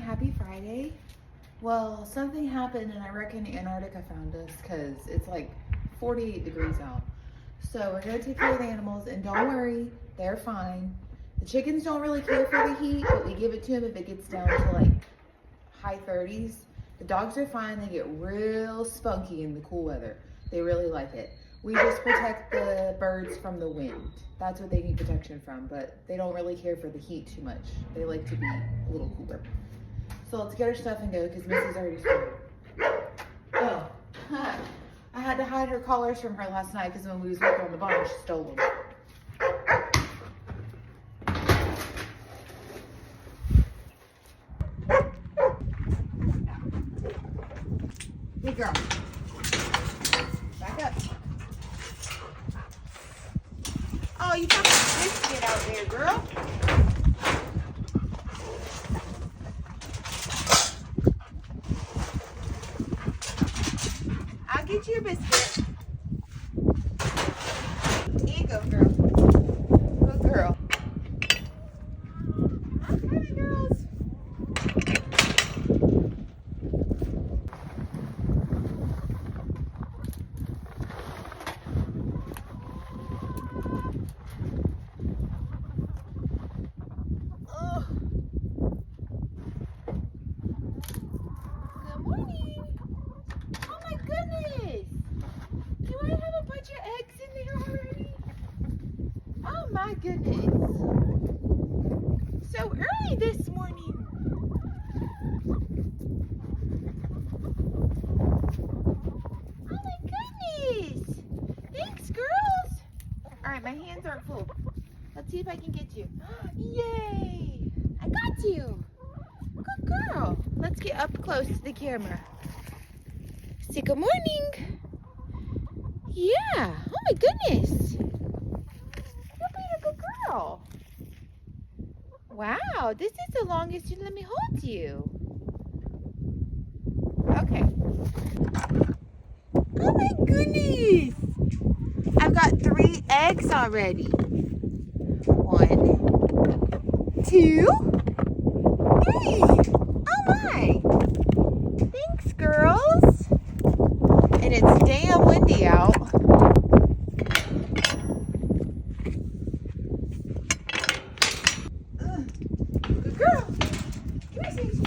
happy Friday. Well, something happened and I reckon Antarctica found us because it's like 48 degrees out. So we're gonna take care of the animals and don't worry, they're fine. The chickens don't really care for the heat, but we give it to them if it gets down to like high 30s. The dogs are fine, they get real spunky in the cool weather. They really like it. We just protect the birds from the wind. That's what they need protection from, but they don't really care for the heat too much. They like to be a little cooler. So let's get our stuff and go because Missy's already started. Oh, I had to hide her collars from her last night because when we was working on the barn, she stole them. Hey girl, back up. Oh, you got a biscuit out there, girl. I'll get you a biscuit. Here you go, girl. Good girl. Come on, girls. Good morning. Oh my goodness. Do I have a bunch of eggs in there already? Oh my goodness. So early this morning. Oh my goodness. Thanks, girls. All right, my hands aren't full. Let's see if I can get you. Yay. I got you. Good girl. Let's get up close to the camera. Say good morning. Yeah. Oh my goodness. You're being a good girl. Wow. This is the longest you let me hold you. Okay. Oh my goodness. I've got 3 eggs already. 1, 2, 3. Oh my. Thanks, girls. And it's damn windy out. Good girl. Come here, Stacey.